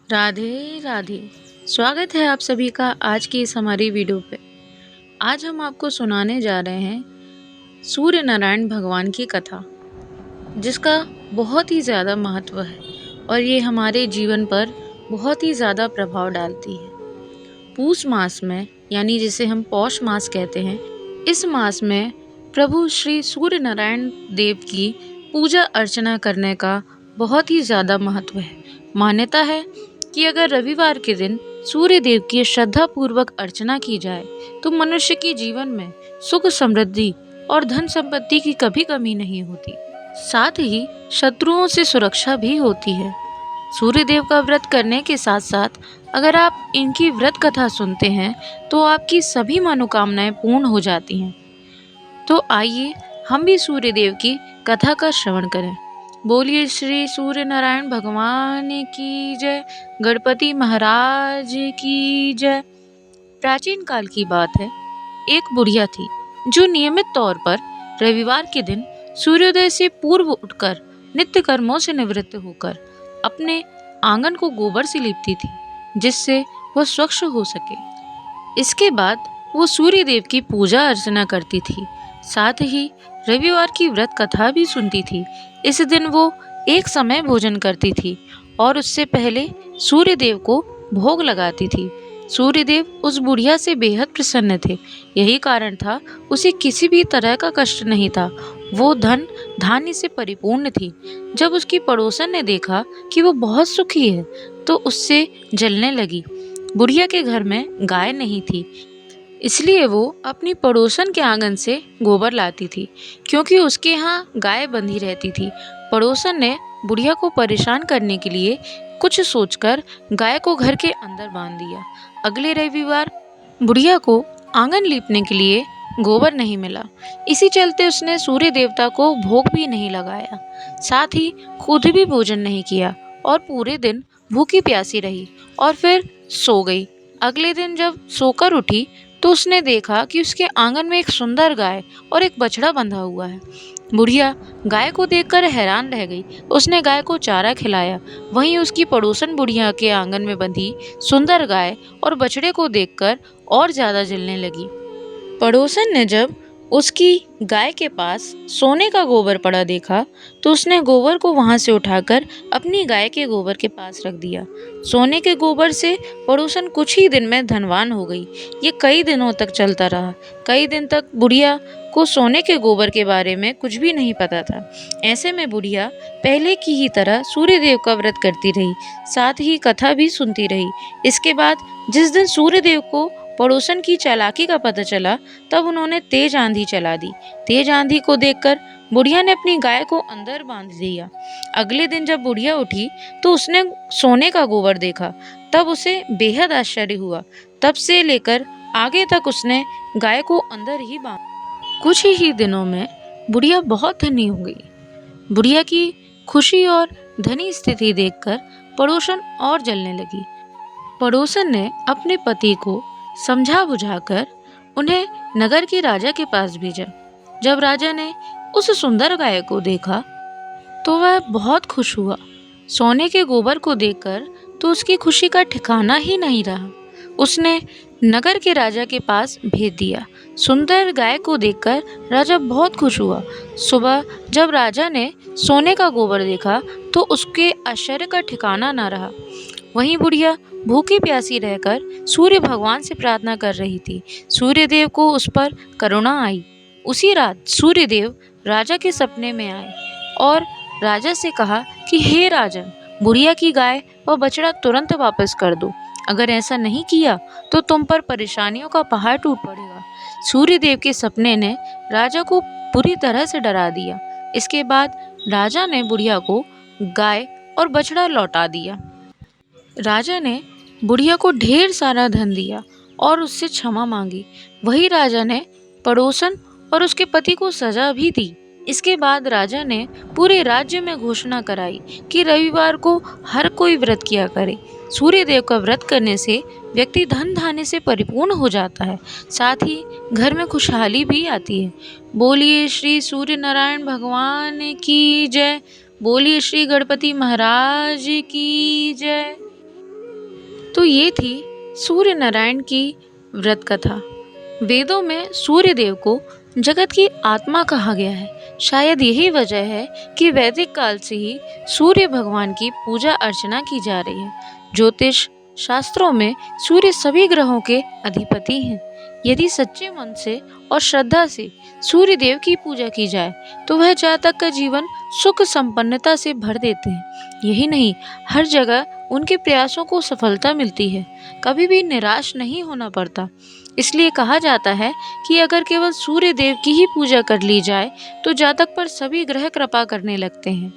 राधे राधे। स्वागत है आप सभी का आज की इस हमारी वीडियो पे। आज हम आपको सुनाने जा रहे हैं सूर्य नारायण भगवान की कथा, जिसका बहुत ही ज़्यादा महत्व है और ये हमारे जीवन पर बहुत ही ज़्यादा प्रभाव डालती है। पूस मास में, यानी जिसे हम पौष मास कहते हैं, इस मास में प्रभु श्री सूर्य नारायण देव की पूजा अर्चना करने का बहुत ही ज़्यादा महत्व है। मान्यता है कि अगर रविवार के दिन सूर्य देव की श्रद्धा पूर्वक अर्चना की जाए तो मनुष्य के जीवन में सुख समृद्धि और धन संपत्ति की कभी कमी नहीं होती। साथ ही शत्रुओं से सुरक्षा भी होती है। सूर्य देव का व्रत करने के साथ साथ अगर आप इनकी व्रत कथा सुनते हैं तो आपकी सभी मनोकामनाएं पूर्ण हो जाती हैं। तो आइए हम भी सूर्य देव की कथा का श्रवण करें। बोलिए श्री सूर्य नारायण भगवान की जय, गणपति महाराज की जय। प्राचीन काल की बात है। एक बुढ़िया थी जो नियमित तौर पर रविवार के दिन सूर्योदय से पूर्व उठकर नित्य कर्मों से निवृत्त होकर अपने आंगन को गोबर से लीपती थी, जिससे वह स्वच्छ हो सके। इसके बाद वो सूर्य देव की पूजा अर्चना करती थी, साथ ही रविवार की व्रत कथा भी सुनती थी। इस दिन वो एक समय भोजन करती थी और उससे पहले सूर्य देव को भोग लगाती थी। सूर्य देव उस बुढ़िया से बेहद प्रसन्न थे। यही कारण था उसे किसी भी तरह का कष्ट नहीं था। वो धन धान्य से परिपूर्ण थी। जब उसकी पड़ोसन ने देखा कि वो बहुत सुखी है तो उससे जलने लगी। बुढ़िया के घर में गाय नहीं थी, इसलिए वो अपनी पड़ोसन के आंगन से गोबर लाती थी, क्योंकि उसके यहाँ गाय बंधी रहती थी। पड़ोसन ने बुढ़िया को परेशान करने के लिए कुछ सोचकर गाय को घर के अंदर बांध दिया। अगले रविवार बुढ़िया को आंगन लीपने के लिए गोबर नहीं मिला। इसी चलते उसने सूर्य देवता को भोग भी नहीं लगाया, साथ ही खुद भी भोजन नहीं किया और पूरे दिन भूखी प्यासी रही और फिर सो गई। अगले दिन जब सोकर उठी तो उसने देखा कि उसके आंगन में एक सुंदर गाय और एक बछड़ा बंधा हुआ है। बुढ़िया गाय को देखकर हैरान रह गई। उसने गाय को चारा खिलाया। वहीं उसकी पड़ोसन बुढ़िया के आंगन में बंधी सुंदर गाय और बछड़े को देखकर और ज्यादा जलने लगी। पड़ोसन ने जब उसकी गाय के पास सोने का गोबर पड़ा देखा तो उसने गोबर को वहां से उठाकर अपनी गाय के गोबर के पास रख दिया। सोने के गोबर से पड़ोसन कुछ ही दिन में धनवान हो गई। ये कई दिनों तक चलता रहा। कई दिन तक बुढ़िया को सोने के गोबर के बारे में कुछ भी नहीं पता था। ऐसे में बुढ़िया पहले की ही तरह सूर्य देव का व्रत करती रही, साथ ही कथा भी सुनती रही। इसके बाद जिस दिन सूर्य देव को पड़ोसन की चालाकी का पता चला, तब उन्होंने तेज आंधी चला दी। तेज आंधी को देखकर बुढ़िया ने अपनी गाय को अंदर बांध दिया। अगले दिन जब बुढ़िया उठी तो उसने सोने का गोबर देखा। तब उसे बेहद आश्चर्य हुआ। तब से लेकर आगे तक उसने गाय को अंदर ही बांध। कुछ ही दिनों में बुढ़िया बहुत धनी हो गई। बुढ़िया की खुशी और धनी स्थिति देखकर पड़ोसन और जलने लगी। पड़ोसन ने अपने पति को समझा बुझाकर उन्हें नगर के राजा के पास भेजा। जब राजा ने उस सुंदर गाय को देखा तो वह बहुत खुश हुआ। सोने के गोबर को देखकर तो उसकी खुशी का ठिकाना ही नहीं रहा। उसने नगर के राजा के पास भेज दिया। सुंदर गाय को देखकर राजा बहुत खुश हुआ। सुबह जब राजा ने सोने का गोबर देखा तो उसके आश्चर्य का ठिकाना न रहा। वहीं बुढ़िया भूखी प्यासी रहकर सूर्य भगवान से प्रार्थना कर रही थी। सूर्य देव को उस पर करुणा आई। उसी रात सूर्य देव राजा के सपने में आए और राजा से कहा कि हे राजन, बुढ़िया की गाय व बछड़ा तुरंत वापस कर दो। अगर ऐसा नहीं किया तो तुम पर परेशानियों का पहाड़ टूट पड़ेगा। सूर्य देव के सपने ने राजा को पूरी तरह से डरा दिया। इसके बाद राजा ने बुढ़िया को गाय और बछड़ा लौटा दिया। राजा ने बुढ़िया को ढेर सारा धन दिया और उससे क्षमा मांगी। वही राजा ने पड़ोसन और उसके पति को सजा भी दी। इसके बाद राजा ने पूरे राज्य में घोषणा कराई कि रविवार को हर कोई व्रत किया करे। सूर्य देव का व्रत करने से व्यक्ति धन धान्य से परिपूर्ण हो जाता है, साथ ही घर में खुशहाली भी आती है। बोलिए श्री सूर्य नारायण भगवान की जय। बोलिए श्री गणपति महाराज की जय। तो ये थी सूर्य नारायण की व्रत कथा। वेदों में सूर्य देव को जगत की आत्मा कहा गया है। शायद यही वजह है कि वैदिक काल से ही सूर्य भगवान की पूजा अर्चना की जा रही है। ज्योतिष शास्त्रों में सूर्य सभी ग्रहों के अधिपति हैं। यदि सच्चे मन से और श्रद्धा से सूर्य देव की पूजा की जाए तो वह जातक का जीवन सुख संपन्नता से भर देते हैं। यही नहीं, हर जगह उनके प्रयासों को सफलता मिलती है। कभी भी निराश नहीं होना पड़ता। इसलिए कहा जाता है कि अगर केवल सूर्य देव की ही पूजा कर ली जाए तो जातक पर सभी ग्रह कृपा करने लगते हैं।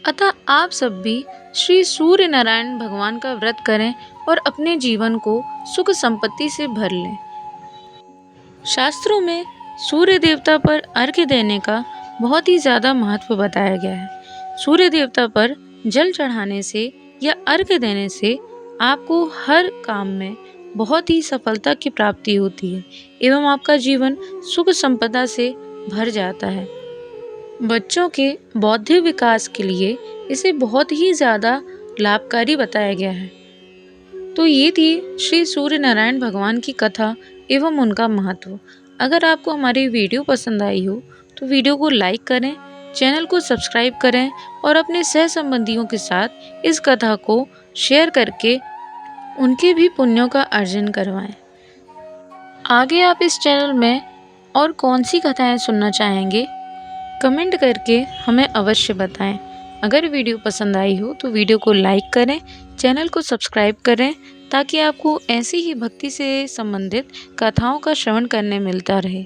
अतः आप सब भी श्री सूर्य नारायण भगवान का व्रत करें और अपने जीवन को सुख संपत्ति से भर लें। शास्त्रों में सूर्य देवता पर अर्घ्य देने का बहुत ही ज़्यादा महत्व बताया गया है। सूर्य देवता पर जल चढ़ाने से या अर्घ्य देने से आपको हर काम में बहुत ही सफलता की प्राप्ति होती है एवं आपका जीवन सुख संपदा से भर जाता है। बच्चों के बौद्धिक विकास के लिए इसे बहुत ही ज़्यादा लाभकारी बताया गया है। तो ये थी श्री सूर्य नारायण भगवान की कथा एवं उनका महत्व। अगर आपको हमारी वीडियो पसंद आई हो तो वीडियो को लाइक करें, चैनल को सब्सक्राइब करें और अपने सह संबंधियों के साथ इस कथा को शेयर करके उनके भी पुण्यों का अर्जन करवाएं। आगे आप इस चैनल में और कौन सी कथाएं सुनना चाहेंगे, कमेंट करके हमें अवश्य बताएं। अगर वीडियो पसंद आई हो तो वीडियो को लाइक करें, चैनल को सब्सक्राइब करें ताकि आपको ऐसी ही भक्ति से संबंधित कथाओं का श्रवण करने मिलता रहे।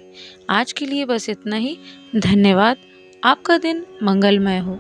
आज के लिए बस इतना ही। धन्यवाद। आपका दिन मंगलमय हो।